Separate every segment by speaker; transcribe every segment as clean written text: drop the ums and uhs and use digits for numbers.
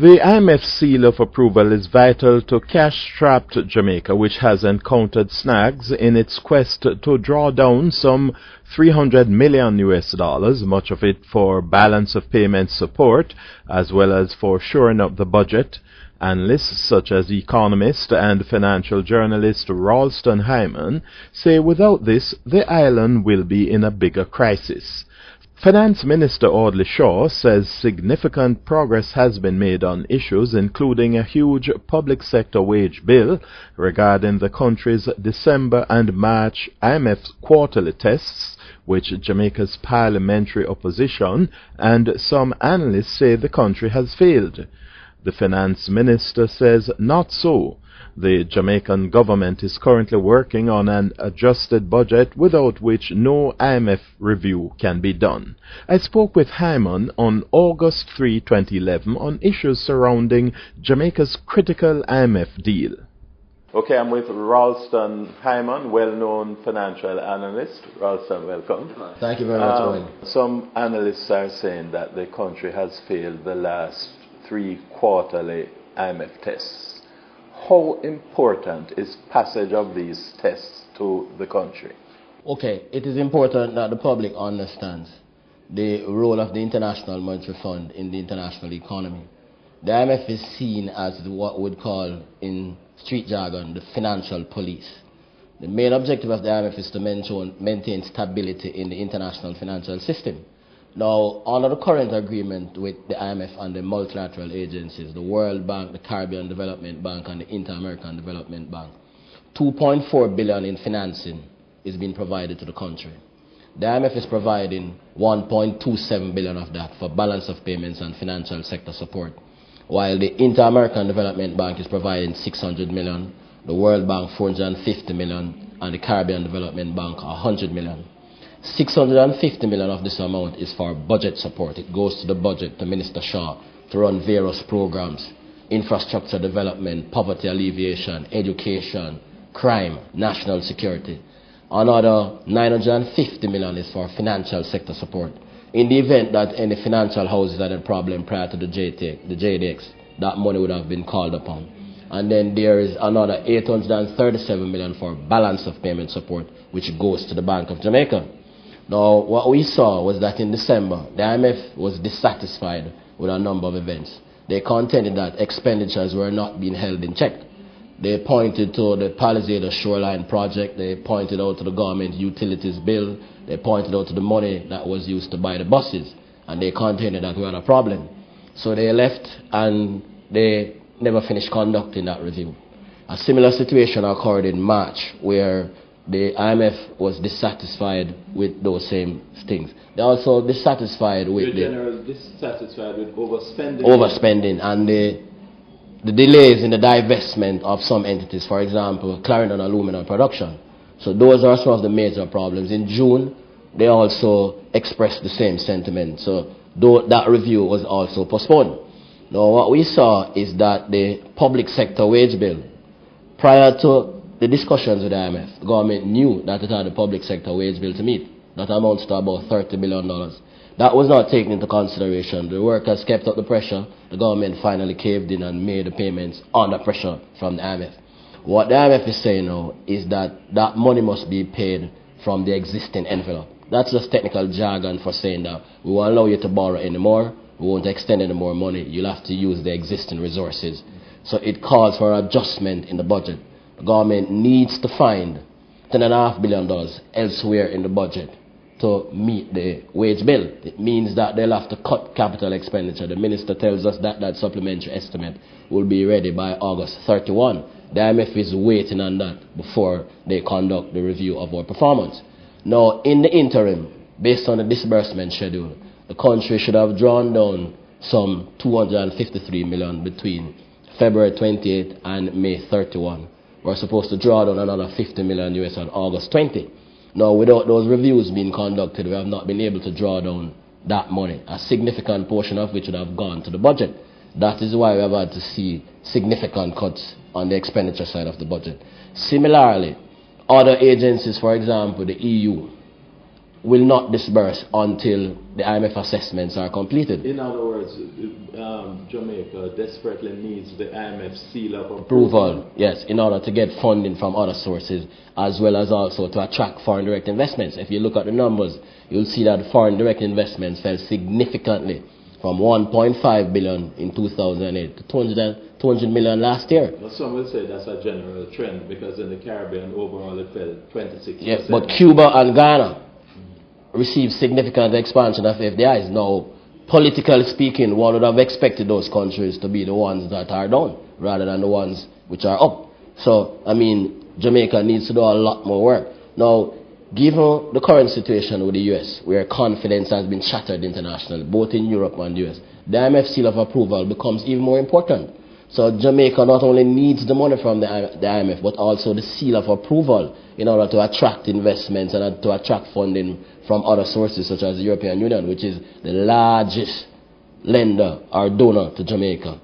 Speaker 1: The IMF seal of approval is vital to cash-strapped Jamaica, which has encountered snags in its quest to draw down some $300 million, much of it for balance of payments support, as well as for shoring up the budget. Analysts such as economist and financial journalist Ralston Hyman say without this, the island will be in a bigger crisis. Finance Minister Audley Shaw says significant progress has been made on issues including a huge public sector wage bill regarding the country's December and March IMF quarterly tests, which Jamaica's parliamentary opposition and some analysts say the country has failed. The finance minister says not so. The Jamaican government is currently working on an adjusted budget without which no IMF review can be done. I spoke with Hyman on August 3, 2011 on issues surrounding Jamaica's critical IMF deal. Okay, I'm with Ralston Hyman, well-known financial analyst. Ralston, welcome.
Speaker 2: Thank you very much, Owen.
Speaker 1: Some analysts are saying that the country has failed the last 3 quarterly IMF tests. How important is passage of these tests to the country?
Speaker 2: Okay, it is important that the public understands the role of the International Monetary Fund in the international economy. The IMF is seen as what we'd call in street jargon the financial police. The main objective of the IMF is to maintain stability in the international financial system. Now, under the current agreement with the IMF and the multilateral agencies, the World Bank, the Caribbean Development Bank, and the Inter-American Development Bank, $2.4 billion in financing is being provided to the country. The IMF is providing $1.27 billion of that for balance of payments and financial sector support, while the Inter-American Development Bank is providing $600 million, the World Bank $450 million, and the Caribbean Development Bank $100 million. $650 million of this amount is for budget support. It goes to the budget, to Minister Shaw, to run various programs, infrastructure development, poverty alleviation, education, crime, national security. Another $950 million is for financial sector support. In the event that any financial houses had a problem prior to the JDX, that money would have been called upon. And then there is another $837 million for balance of payment support, which goes to the Bank of Jamaica. Now, what we saw was that in December, the IMF was dissatisfied with a number of events. They contended that expenditures were not being held in check. They pointed to the Palisades Shoreline project. They pointed out to the government utilities bill. They pointed out to the money that was used to buy the buses. And they contended that we had a problem. So they left and they never finished conducting that review. A similar situation occurred in March where the IMF was dissatisfied with those same things. They're also dissatisfied with
Speaker 1: dissatisfied with overspending.
Speaker 2: Overspending and the delays in the divestment of some entities, for example, Clarendon Aluminum Production. So those are some of the major problems. In June, they also expressed the same sentiment. So that review was also postponed. Now, what we saw is that the public sector wage bill, prior to the discussions with the IMF, the government knew that it had a public sector wage bill to meet. That amounts to about $30 billion. That was not taken into consideration. The workers kept up the pressure. The government finally caved in and made the payments under pressure from the IMF. What the IMF is saying now is that that money must be paid from the existing envelope. That's just technical jargon for saying that we won't allow you to borrow anymore. We won't extend any more money. You'll have to use the existing resources. So it calls for an adjustment in the budget. The government needs to find $10.5 billion elsewhere in the budget to meet the wage bill. It means that they'll have to cut capital expenditure. The minister tells us that that supplementary estimate will be ready by August 31. The IMF is waiting on that before they conduct the review of our performance. Now, in the interim, based on the disbursement schedule, the country should have drawn down some $253 million between February 28 and May 31. We're supposed to draw down another $50 million on August 20. Now, without those reviews being conducted, we have not been able to draw down that money, a significant portion of which would have gone to the budget. That is why we have had to see significant cuts on the expenditure side of the budget. Similarly, other agencies, for example, the EU, will not disburse until the IMF assessments are completed.
Speaker 1: In other words, Jamaica desperately needs the IMF seal of
Speaker 2: approval. Yes, in order to get funding from other sources, as well as also to attract foreign direct investments. If you look at the numbers, you'll see that foreign direct investments fell significantly from 1.5 billion in 2008 to 200 million last year.
Speaker 1: Well, some will say that's a general trend because in the Caribbean overall it fell 26%.
Speaker 2: Yes, but Cuba and Ghana received significant expansion of FDIs. Now, politically speaking, one would have expected those countries to be the ones that are down rather than the ones which are up. So, I mean, Jamaica needs to do a lot more work. Now, given the current situation with the US, where confidence has been shattered internationally, both in Europe and the US, the IMF seal of approval becomes even more important. So Jamaica not only needs the money from the IMF, but also the seal of approval in order to attract investments and to attract funding from other sources such as the European Union, which is the largest lender or donor to Jamaica.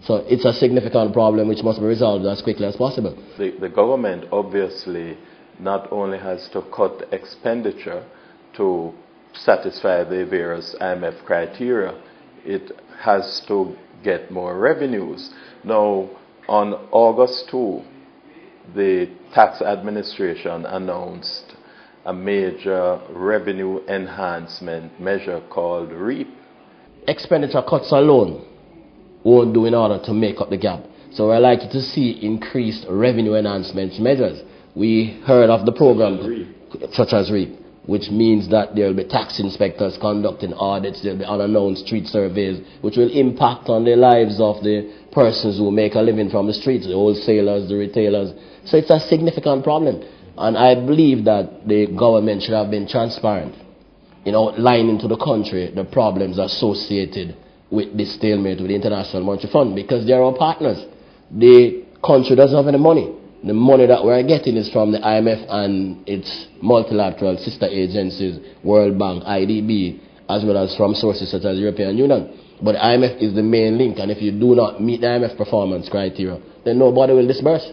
Speaker 2: So it's a significant problem which must be resolved as quickly as possible.
Speaker 1: The government obviously not only has to cut expenditure to satisfy the various IMF criteria, it has to get more revenues. Now, on August 2, the tax administration announced a major revenue enhancement measure called REAP.
Speaker 2: Expenditure cuts alone won't do in order to make up the gap. So we're likely to see increased revenue enhancement measures. We heard of the program such as REAP, which means that there will be tax inspectors conducting audits, there will be unannounced street surveys, which will impact on the lives of the persons who make a living from the streets, the wholesalers, the retailers. So it's a significant problem. And I believe that the government should have been transparent in outlining to the country the problems associated with this stalemate with the International Monetary Fund, because they are our partners. The country doesn't have any money. The money that we're getting is from the IMF and its multilateral sister agencies, World Bank, IDB, as well as from sources such as the European Union. But the IMF is the main link, and if you do not meet the IMF performance criteria, then nobody will disburse.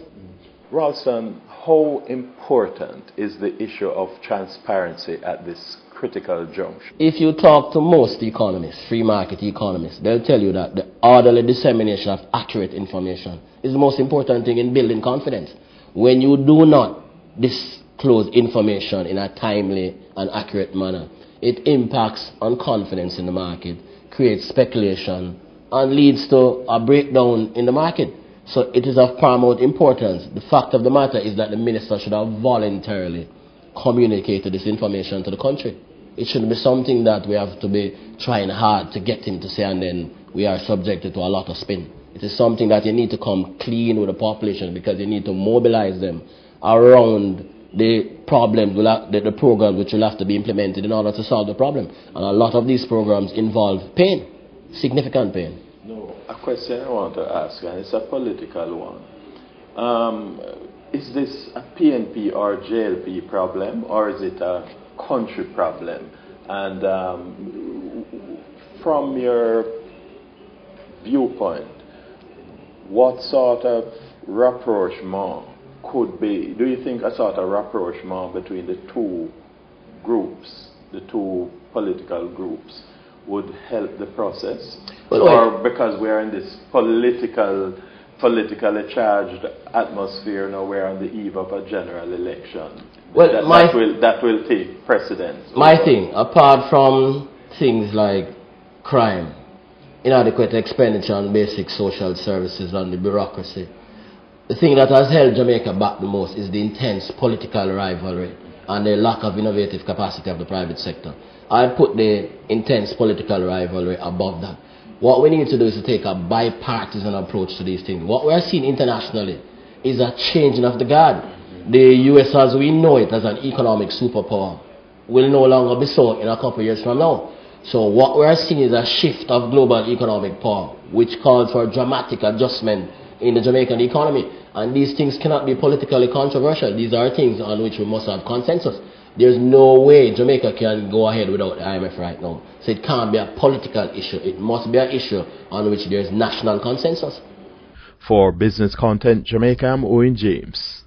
Speaker 1: Ralston, how important is the issue of transparency at this critical junction?
Speaker 2: If you talk to most economists, free market economists, they'll tell you that the orderly dissemination of accurate information is the most important thing in building confidence. When you do not disclose information in a timely and accurate manner, it impacts on confidence in the market, creates speculation, and leads to a breakdown in the market. So it is of paramount importance. The fact of the matter is that the minister should have voluntarily communicated this information to the country. It shouldn't be something that we have to be trying hard to get him to say, and then we are subjected to a lot of spin. It is something that you need to come clean with the population, because you need to mobilize them around the problems, the programs which will have to be implemented in order to solve the problem. And a lot of these programs involve pain, significant pain.
Speaker 1: No, a question I want to ask, and it's a political one. Is this a PNP or JLP problem, or is it a country problem? And from your viewpoint, what sort of rapprochement could be, do you think a sort of rapprochement between the two groups, the two political groups, would help the process? Or because we're in this politically charged atmosphere now, we're on the eve of a general election, that will take precedence?
Speaker 2: My thing, apart from things like crime, inadequate expenditure on basic social services and the bureaucracy, the thing that has held Jamaica back the most is the intense political rivalry and the lack of innovative capacity of the private sector. I put the intense political rivalry above that. What we need to do is to take a bipartisan approach to these things. What we are seeing internationally is a changing of the guard. The US, as we know it, as an economic superpower, will no longer be so in a couple of years from now. So what we are seeing is a shift of global economic power, which calls for dramatic adjustment in the Jamaican economy. And these things cannot be politically controversial. These are things on which we must have consensus. There's no way Jamaica can go ahead without the IMF right now. So it can't be a political issue. It must be an issue on which there's national consensus.
Speaker 1: For Business Content Jamaica, I'm Owen James.